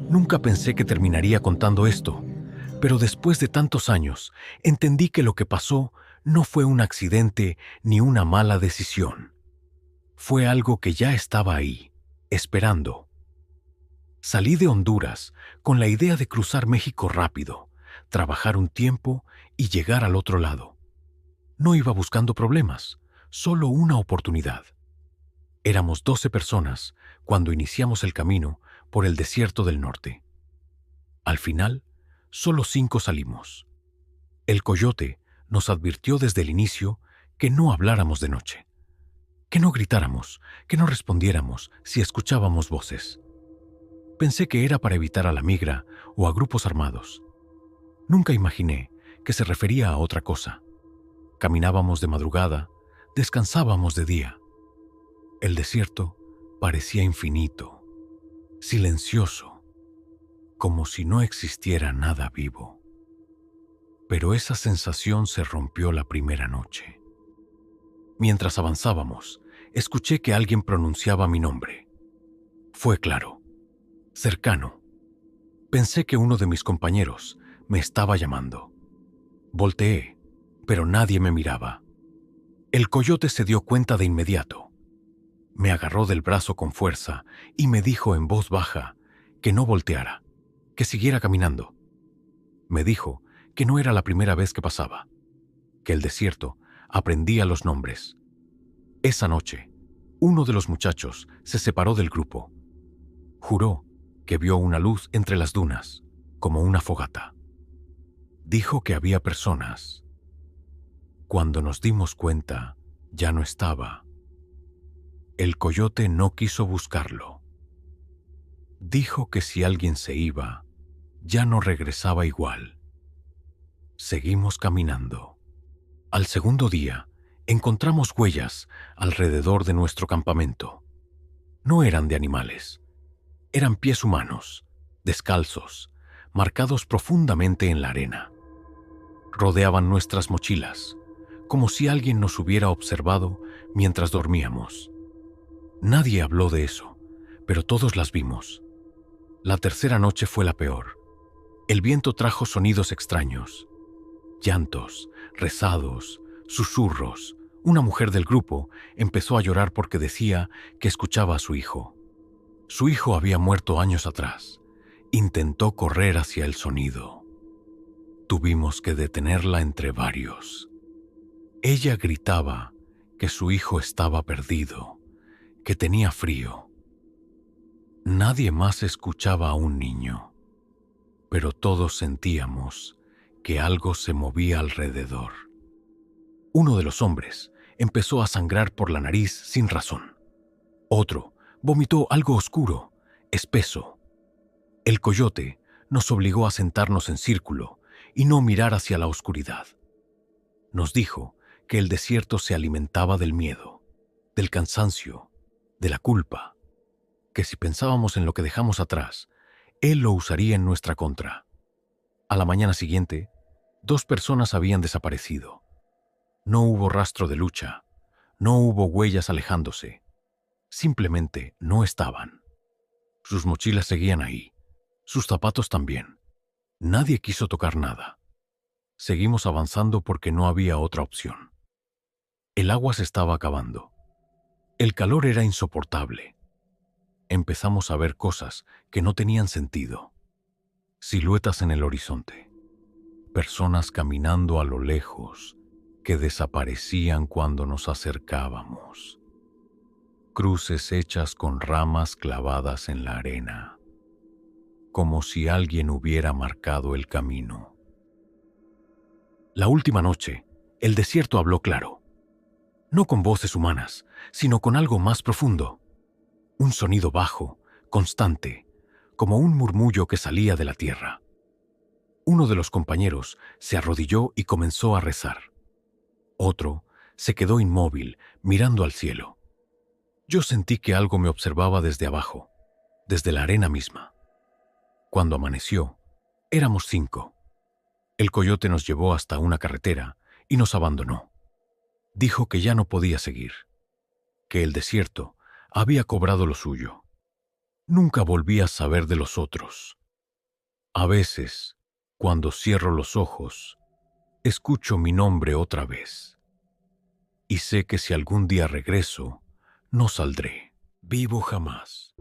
Nunca pensé que terminaría contando esto, pero después de tantos años entendí que lo que pasó no fue un accidente ni una mala decisión. Fue algo que ya estaba ahí, esperando. Salí de Honduras con la idea de cruzar México rápido, trabajar un tiempo y llegar al otro lado. No iba buscando problemas, solo una oportunidad. Éramos 12 personas cuando iniciamos el camino por el desierto del norte. Al final, solo 5 salimos. El coyote nos advirtió desde el inicio que no habláramos de noche, que no gritáramos, que no respondiéramos si escuchábamos voces. Pensé que era para evitar a la migra o a grupos armados. Nunca imaginé que se refería a otra cosa. Caminábamos de madrugada, descansábamos de día. El desierto parecía infinito, silencioso, como si no existiera nada vivo. Pero esa sensación se rompió la primera noche. Mientras avanzábamos, escuché que alguien pronunciaba mi nombre. Fue claro, cercano. Pensé que uno de mis compañeros me estaba llamando. Volteé, pero nadie me miraba. El coyote se dio cuenta de inmediato. Me agarró del brazo con fuerza y me dijo en voz baja que no volteara, que siguiera caminando. Me dijo que no era la primera vez que pasaba, que el desierto aprendía los nombres. Esa noche, uno de los muchachos se separó del grupo. Juró que vio una luz entre las dunas, como una fogata. Dijo que había personas. Cuando nos dimos cuenta, ya no estaba. El coyote no quiso buscarlo. Dijo que si alguien se iba, ya no regresaba igual. Seguimos caminando. Al segundo día, encontramos huellas alrededor de nuestro campamento. No eran de animales. Eran pies humanos, descalzos, marcados profundamente en la arena. Rodeaban nuestras mochilas, como si alguien nos hubiera observado mientras dormíamos. Nadie habló de eso, pero todos las vimos. La tercera noche fue la peor. El viento trajo sonidos extraños. Llantos, rezados, susurros. Una mujer del grupo empezó a llorar porque decía que escuchaba a su hijo. Su hijo había muerto años atrás. Intentó correr hacia el sonido. Tuvimos que detenerla entre varios. Ella gritaba que su hijo estaba perdido, que tenía frío. Nadie más escuchaba a un niño, pero todos sentíamos que algo se movía alrededor. Uno de los hombres empezó a sangrar por la nariz sin razón. Otro vomitó algo oscuro, espeso. El coyote nos obligó a sentarnos en círculo y no mirar hacia la oscuridad. Nos dijo que el desierto se alimentaba del miedo, del cansancio, de la culpa, que si pensábamos en lo que dejamos atrás, él lo usaría en nuestra contra. A la mañana siguiente, 2 personas habían desaparecido. No hubo rastro de lucha, no hubo huellas alejándose. Simplemente no estaban. Sus mochilas seguían ahí, sus zapatos también. Nadie quiso tocar nada. Seguimos avanzando porque no había otra opción. El agua se estaba acabando. El calor era insoportable. Empezamos a ver cosas que no tenían sentido. Siluetas en el horizonte. Personas caminando a lo lejos que desaparecían cuando nos acercábamos. Cruces hechas con ramas clavadas en la arena, como si alguien hubiera marcado el camino. La última noche, el desierto habló claro. No con voces humanas, sino con algo más profundo. Un sonido bajo, constante, como un murmullo que salía de la tierra. Uno de los compañeros se arrodilló y comenzó a rezar. Otro se quedó inmóvil, mirando al cielo. Yo sentí que algo me observaba desde abajo, desde la arena misma. Cuando amaneció, éramos 5. El coyote nos llevó hasta una carretera y nos abandonó. Dijo que ya no podía seguir, que el desierto había cobrado lo suyo. Nunca volví a saber de los otros. A veces, cuando cierro los ojos, escucho mi nombre otra vez. Y sé que si algún día regreso, no saldré vivo jamás.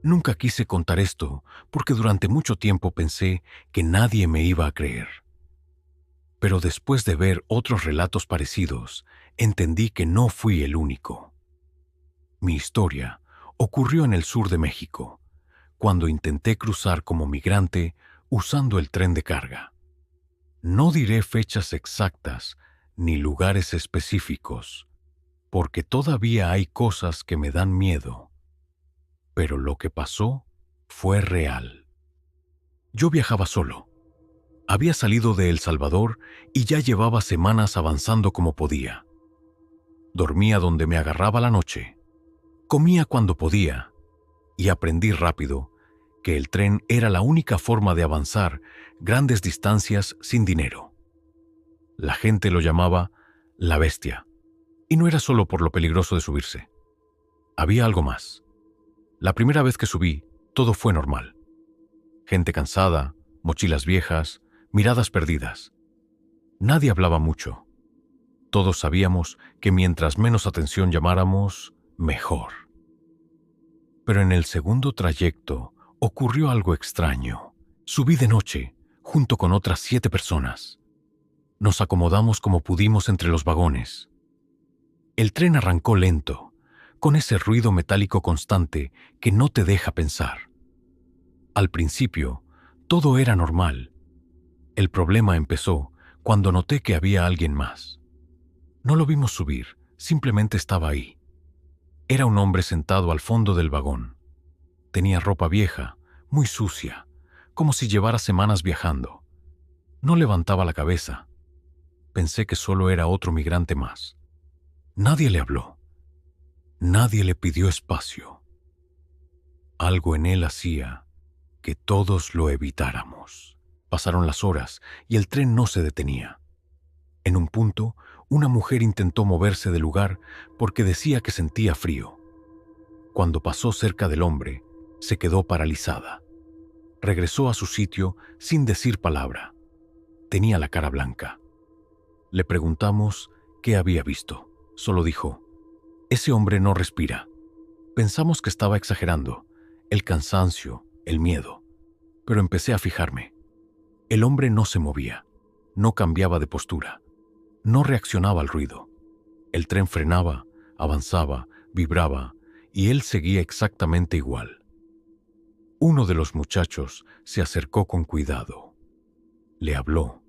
Nunca quise contar esto porque durante mucho tiempo pensé que nadie me iba a creer. Pero después de ver otros relatos parecidos, entendí que no fui el único. Mi historia ocurrió en el sur de México, cuando intenté cruzar como migrante usando el tren de carga. No diré fechas exactas ni lugares específicos, porque todavía hay cosas que me dan miedo. Pero lo que pasó fue real. Yo viajaba solo. Había salido de El Salvador y ya llevaba semanas avanzando como podía. Dormía donde me agarraba la noche. Comía cuando podía. Y aprendí rápido que el tren era la única forma de avanzar grandes distancias sin dinero. La gente lo llamaba la bestia. Y no era solo por lo peligroso de subirse. Había algo más. La primera vez que subí, todo fue normal. Gente cansada, mochilas viejas, miradas perdidas. Nadie hablaba mucho. Todos sabíamos que mientras menos atención llamáramos, mejor. Pero en el segundo trayecto ocurrió algo extraño. Subí de noche, junto con otras 7 personas. Nos acomodamos como pudimos entre los vagones. El tren arrancó lento, con ese ruido metálico constante que no te deja pensar. Al principio, todo era normal. El problema empezó cuando noté que había alguien más. No lo vimos subir, simplemente estaba ahí. Era un hombre sentado al fondo del vagón. Tenía ropa vieja, muy sucia, como si llevara semanas viajando. No levantaba la cabeza. Pensé que solo era otro migrante más. Nadie le habló. Nadie le pidió espacio. Algo en él hacía que todos lo evitáramos. Pasaron las horas y el tren no se detenía. En un punto, una mujer intentó moverse del lugar porque decía que sentía frío. Cuando pasó cerca del hombre, se quedó paralizada. Regresó a su sitio sin decir palabra. Tenía la cara blanca. Le preguntamos qué había visto. Solo dijo: «Ese hombre no respira». Pensamos que estaba exagerando, el cansancio, el miedo. Pero empecé a fijarme. El hombre no se movía, no cambiaba de postura, no reaccionaba al ruido. El tren frenaba, avanzaba, vibraba, y él seguía exactamente igual. Uno de los muchachos se acercó con cuidado. Le habló.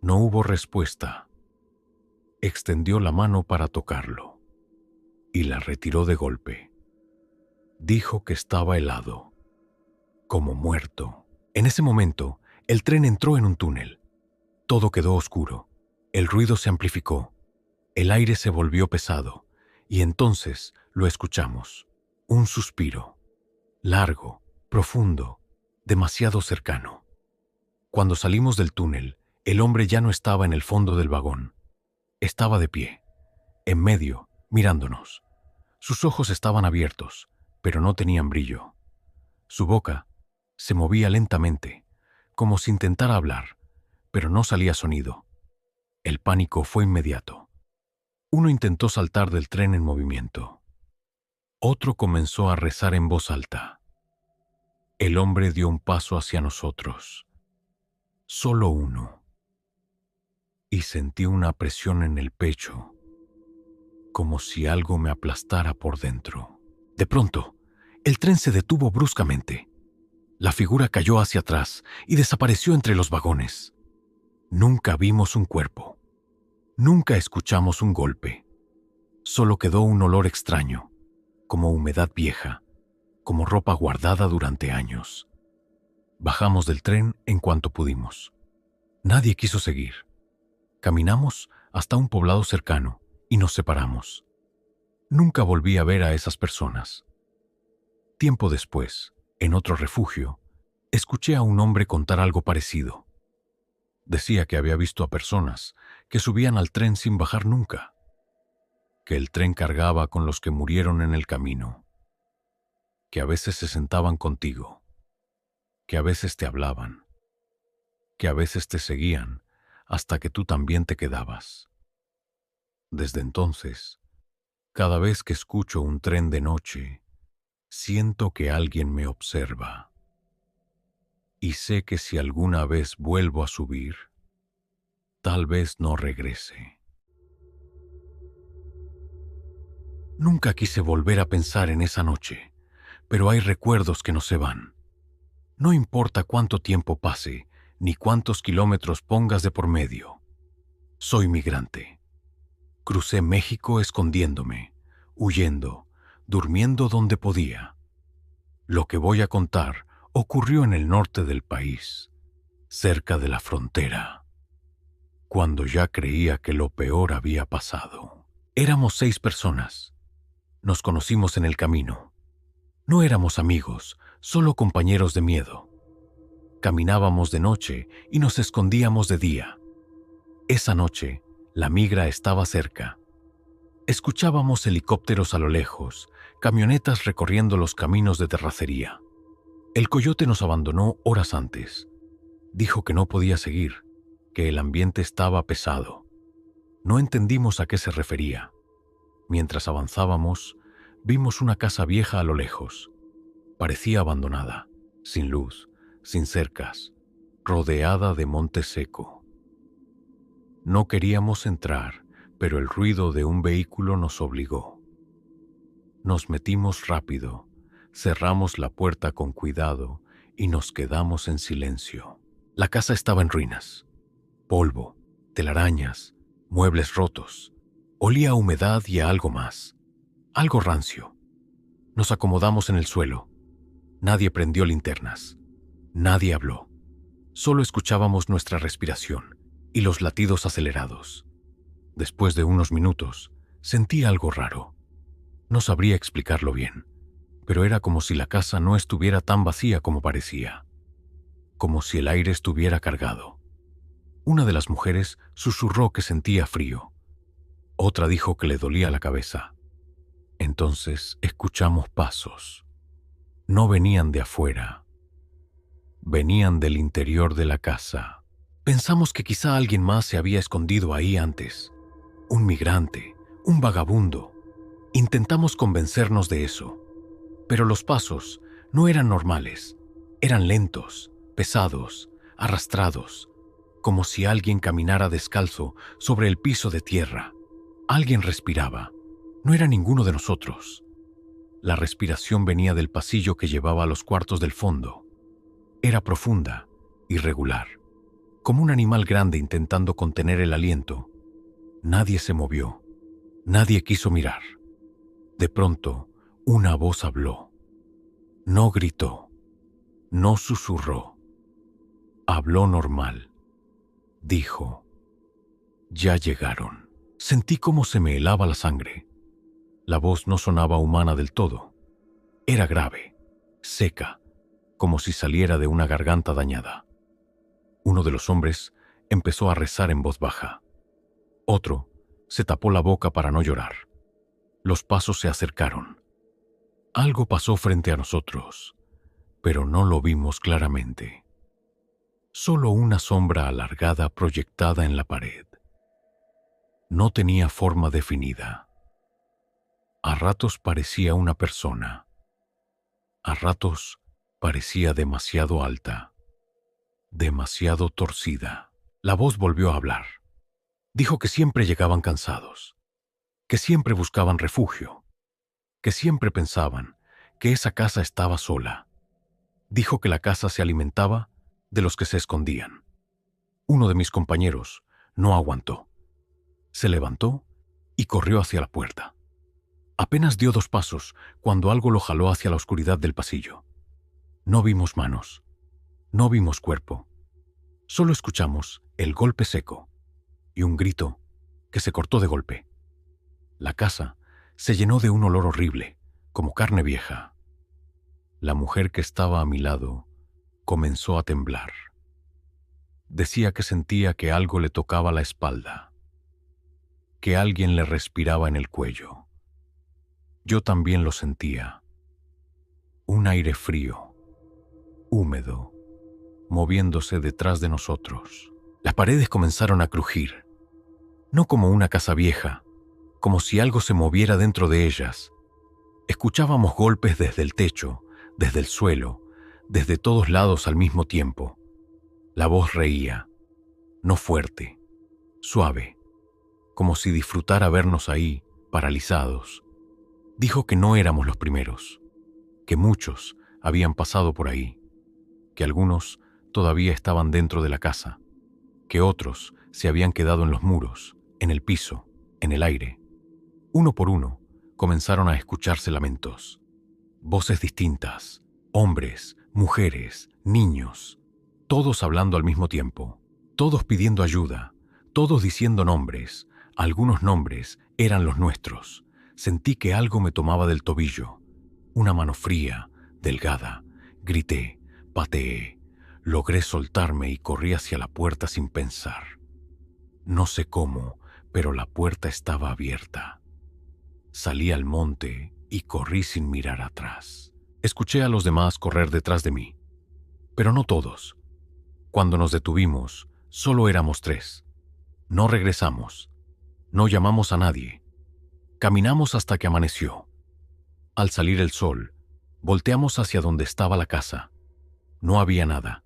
No hubo respuesta. Extendió la mano para tocarlo y la retiró de golpe. Dijo que estaba helado, como muerto. En ese momento, el tren entró en un túnel. Todo quedó oscuro. El ruido se amplificó. El aire se volvió pesado. Y entonces lo escuchamos. Un suspiro. Largo, profundo, demasiado cercano. Cuando salimos del túnel, el hombre ya no estaba en el fondo del vagón. Estaba de pie, en medio, mirándonos. Sus ojos estaban abiertos, pero no tenían brillo. Su boca se movía lentamente, como si intentara hablar, pero no salía sonido. El pánico fue inmediato. Uno intentó saltar del tren en movimiento. Otro comenzó a rezar en voz alta. El hombre dio un paso hacia nosotros. Solo uno. Y sentí una presión en el pecho, como si algo me aplastara por dentro. De pronto, el tren se detuvo bruscamente. La figura cayó hacia atrás y desapareció entre los vagones. Nunca vimos un cuerpo. Nunca escuchamos un golpe. Solo quedó un olor extraño, como humedad vieja, como ropa guardada durante años. Bajamos del tren en cuanto pudimos. Nadie quiso seguir. Caminamos hasta un poblado cercano y nos separamos. Nunca volví a ver a esas personas. Tiempo después, en otro refugio, escuché a un hombre contar algo parecido. Decía que había visto a personas que subían al tren sin bajar nunca, que el tren cargaba con los que murieron en el camino. que a veces se sentaban contigo, que a veces te hablaban, que a veces te seguían hasta que tú también te quedabas. Desde entonces, cada vez que escucho un tren de noche, siento que alguien me observa. Y sé que si alguna vez vuelvo a subir, tal vez no regrese. Nunca quise volver a pensar en esa noche, pero hay recuerdos que no se van. No importa cuánto tiempo pase, ni cuántos kilómetros pongas de por medio. Soy migrante. Crucé México escondiéndome, huyendo, durmiendo donde podía. Lo que voy a contar ocurrió en el norte del país, cerca de la frontera, cuando ya creía que lo peor había pasado. Éramos 6 personas. Nos conocimos en el camino. No éramos amigos, solo compañeros de miedo. Caminábamos de noche y nos escondíamos de día. Esa noche, la migra estaba cerca. Escuchábamos helicópteros a lo lejos, camionetas recorriendo los caminos de terracería. El coyote nos abandonó horas antes. Dijo que no podía seguir, que el ambiente estaba pesado. No entendimos a qué se refería. Mientras avanzábamos, vimos una casa vieja a lo lejos. Parecía abandonada, sin luz, sin cercas, rodeada de monte seco. No queríamos entrar, pero el ruido de un vehículo nos obligó. Nos metimos rápido, cerramos la puerta con cuidado y nos quedamos en silencio. La casa estaba en ruinas. Polvo, telarañas, muebles rotos. Olía a humedad y a algo más, algo rancio. Nos acomodamos en el suelo. Nadie prendió linternas. Nadie habló. Solo escuchábamos nuestra respiración y los latidos acelerados. Después de unos minutos, sentí algo raro. No sabría explicarlo bien, pero era como si la casa no estuviera tan vacía como parecía. Como si el aire estuviera cargado. Una de las mujeres susurró que sentía frío. Otra dijo que le dolía la cabeza. Entonces escuchamos pasos. No venían de afuera. Venían del interior de la casa. Pensamos que quizá alguien más se había escondido ahí antes. Un migrante, un vagabundo. Intentamos convencernos de eso. Pero los pasos no eran normales. Eran lentos, pesados, arrastrados, como si alguien caminara descalzo sobre el piso de tierra. Alguien respiraba. No era ninguno de nosotros. La respiración venía del pasillo que llevaba a los cuartos del fondo. Era profunda, irregular, como un animal grande intentando contener el aliento. Nadie se movió. Nadie quiso mirar. De pronto, una voz habló. No gritó. No susurró. Habló normal. Dijo: ya llegaron. Sentí cómo se me helaba la sangre. La voz no sonaba humana del todo. Era grave, seca, como si saliera de una garganta dañada. Uno de los hombres empezó a rezar en voz baja. Otro se tapó la boca para no llorar. Los pasos se acercaron. Algo pasó frente a nosotros, pero no lo vimos claramente. Solo una sombra alargada proyectada en la pared. No tenía forma definida. A ratos parecía una persona. A ratos parecía demasiado alta, demasiado torcida. La voz volvió a hablar. Dijo que siempre llegaban cansados, que siempre buscaban refugio, que siempre pensaban que esa casa estaba sola. Dijo que la casa se alimentaba de los que se escondían. Uno de mis compañeros no aguantó. Se levantó y corrió hacia la puerta. Apenas dio 2 pasos cuando algo lo jaló hacia la oscuridad del pasillo. No vimos manos, no vimos cuerpo. Solo escuchamos el golpe seco y un grito que se cortó de golpe. La casa se llenó de un olor horrible, como carne vieja. La mujer que estaba a mi lado comenzó a temblar. Decía que sentía que algo le tocaba la espalda, que alguien le respiraba en el cuello. Yo también lo sentía. Un aire frío, húmedo, moviéndose detrás de nosotros. Las paredes comenzaron a crujir, no como una casa vieja, como si algo se moviera dentro de ellas. Escuchábamos golpes desde el techo, desde el suelo, desde todos lados al mismo tiempo. La voz reía, no fuerte, suave, como si disfrutara vernos ahí, paralizados. Dijo que no éramos los primeros, que muchos habían pasado por ahí, que algunos todavía estaban dentro de la casa, que otros se habían quedado en los muros, en el piso, en el aire. Uno por uno comenzaron a escucharse lamentos, voces distintas, hombres, mujeres, niños, todos hablando al mismo tiempo, todos pidiendo ayuda, todos diciendo nombres. Algunos nombres eran los nuestros. Sentí que algo me tomaba del tobillo, una mano fría, delgada. Grité, pateé, logré soltarme y corrí hacia la puerta sin pensar. No sé cómo, pero la puerta estaba abierta. Salí al monte y corrí sin mirar atrás. Escuché a los demás correr detrás de mí, pero no todos. Cuando nos detuvimos, solo éramos 3. No regresamos, no llamamos a nadie. Caminamos hasta que amaneció. Al salir el sol, volteamos hacia donde estaba la casa. No había nada,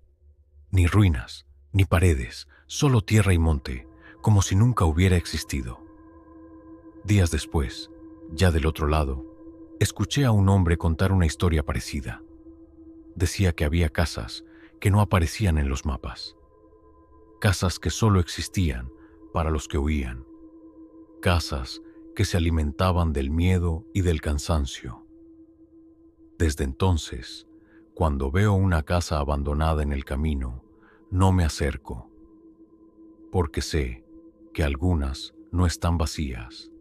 ni ruinas, ni paredes, solo tierra y monte, como si nunca hubiera existido. Días después, ya del otro lado, escuché a un hombre contar una historia parecida. Decía que había casas que no aparecían en los mapas. Casas que solo existían para los que huían. Casas que se alimentaban del miedo y del cansancio. Desde entonces, cuando veo una casa abandonada en el camino, no me acerco, porque sé que algunas no están vacías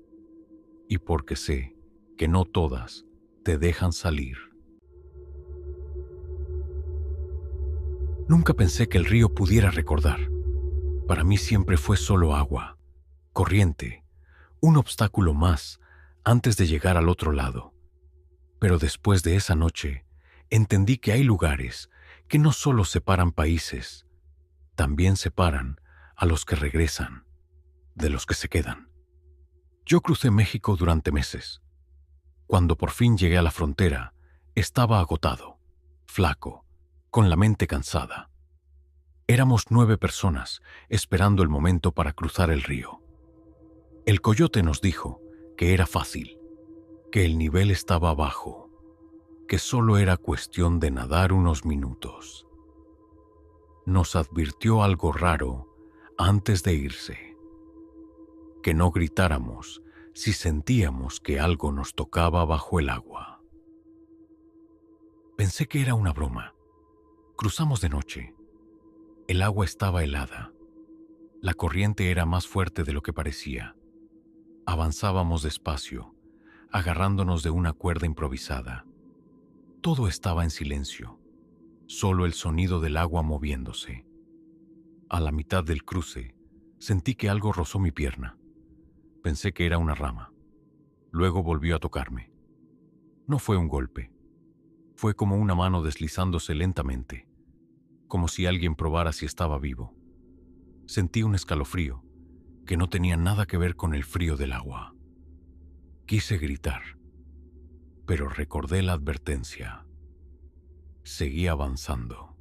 y porque sé que no todas te dejan salir. Nunca pensé que el río pudiera recordar. Para mí siempre fue solo agua, corriente, un obstáculo más antes de llegar al otro lado. Pero después de esa noche, entendí que hay lugares que no solo separan países, también separan a los que regresan, de los que se quedan. Yo crucé México durante meses. Cuando por fin llegué a la frontera, estaba agotado, flaco, con la mente cansada. Éramos 9 personas esperando el momento para cruzar el río. El coyote nos dijo que era fácil, que el nivel estaba bajo, que solo era cuestión de nadar unos minutos. Nos advirtió algo raro antes de irse, que no gritáramos si sentíamos que algo nos tocaba bajo el agua. Pensé que era una broma. Cruzamos de noche. El agua estaba helada. La corriente era más fuerte de lo que parecía. Avanzábamos despacio, agarrándonos de una cuerda improvisada. Todo estaba en silencio, solo el sonido del agua moviéndose. A la mitad del cruce, sentí que algo rozó mi pierna. Pensé que era una rama. Luego volvió a tocarme. No fue un golpe. Fue como una mano deslizándose lentamente, como si alguien probara si estaba vivo. Sentí un escalofrío que no tenía nada que ver con el frío del agua. Quise gritar, pero recordé la advertencia. Seguí avanzando.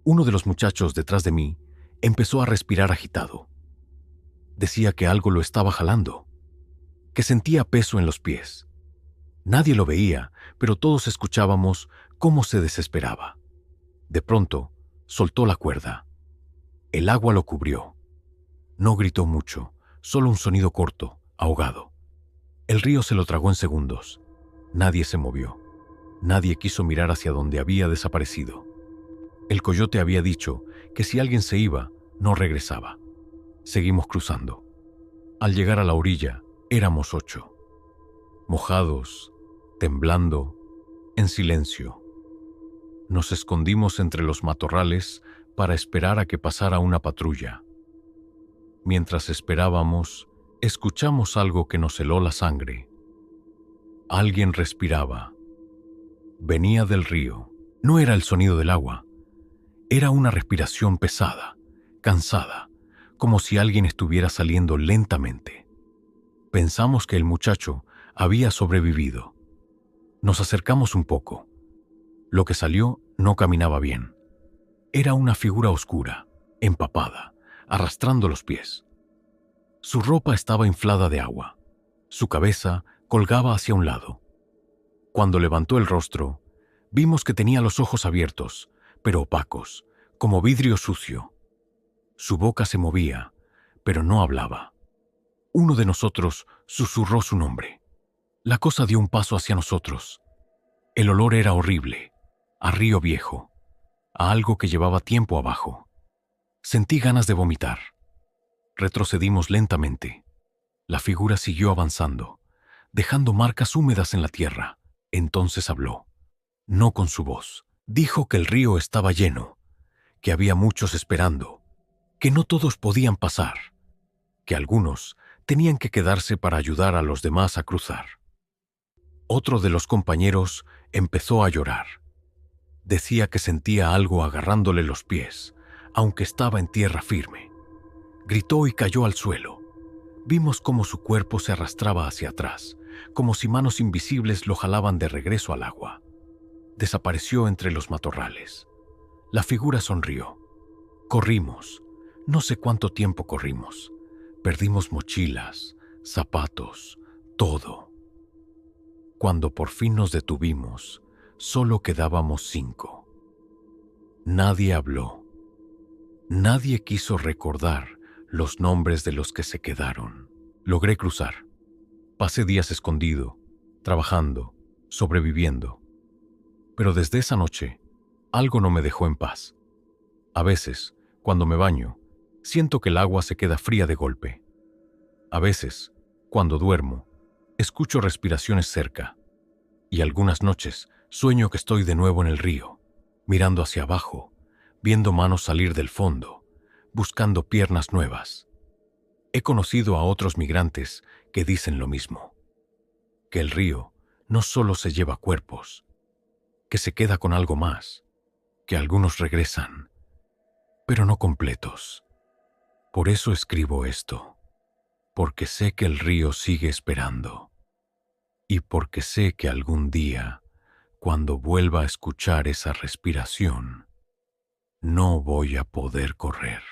Uno de los muchachos detrás de mí empezó a respirar agitado. Decía que algo lo estaba jalando, que sentía peso en los pies. Nadie lo veía, pero todos escuchábamos cómo se desesperaba. De pronto, soltó la cuerda. El agua lo cubrió. No gritó mucho, solo un sonido corto, ahogado. El río se lo tragó en segundos. Nadie se movió. Nadie quiso mirar hacia donde había desaparecido. El coyote había dicho que si alguien se iba, no regresaba. Seguimos cruzando. Al llegar a la orilla, éramos 8. Mojados, temblando, en silencio. Nos escondimos entre los matorrales para esperar a que pasara una patrulla. Mientras esperábamos, escuchamos algo que nos heló la sangre. Alguien respiraba, Venía del río. No era el sonido del agua. Era una respiración pesada, cansada, como si alguien estuviera saliendo lentamente. Pensamos que el muchacho había sobrevivido. Nos acercamos un poco. Lo que salió no caminaba bien. Era una figura oscura, empapada, arrastrando los pies. Su ropa estaba inflada de agua. Su cabeza colgaba hacia un lado. Cuando levantó el rostro, vimos que tenía los ojos abiertos, pero opacos, como vidrio sucio. Su boca se movía, pero no hablaba. Uno de nosotros susurró su nombre. La cosa dio un paso hacia nosotros. El olor era horrible, a río viejo, a algo que llevaba tiempo abajo. Sentí ganas de vomitar. Retrocedimos lentamente. La figura siguió avanzando, dejando marcas húmedas en la tierra. Entonces habló, no con su voz. Dijo que el río estaba lleno, que había muchos esperando, que no todos podían pasar, que algunos tenían que quedarse para ayudar a los demás a cruzar. Otro de los compañeros empezó a llorar. Decía que sentía algo agarrándole los pies, aunque estaba en tierra firme. Gritó y cayó al suelo. Vimos cómo su cuerpo se arrastraba hacia atrás, como si manos invisibles lo jalaban de regreso al agua. Desapareció entre los matorrales. La figura sonrió. Corrimos. No sé cuánto tiempo corrimos. Perdimos mochilas, zapatos, todo. Cuando por fin nos detuvimos, solo quedábamos 5. Nadie habló. Nadie quiso recordar los nombres de los que se quedaron. Logré cruzar. Pasé días escondido, trabajando, sobreviviendo. Pero desde esa noche, algo no me dejó en paz. A veces, cuando me baño, siento que el agua se queda fría de golpe. A veces, cuando duermo, escucho respiraciones cerca. Y algunas noches sueño que estoy de nuevo en el río, mirando hacia abajo, viendo manos salir del fondo, buscando piernas nuevas. He conocido a otros migrantes que dicen lo mismo, que el río no solo se lleva cuerpos, que se queda con algo más, que algunos regresan, pero no completos. Por eso escribo esto, porque sé que el río sigue esperando, y porque sé que algún día, cuando vuelva a escuchar esa respiración, no voy a poder correr.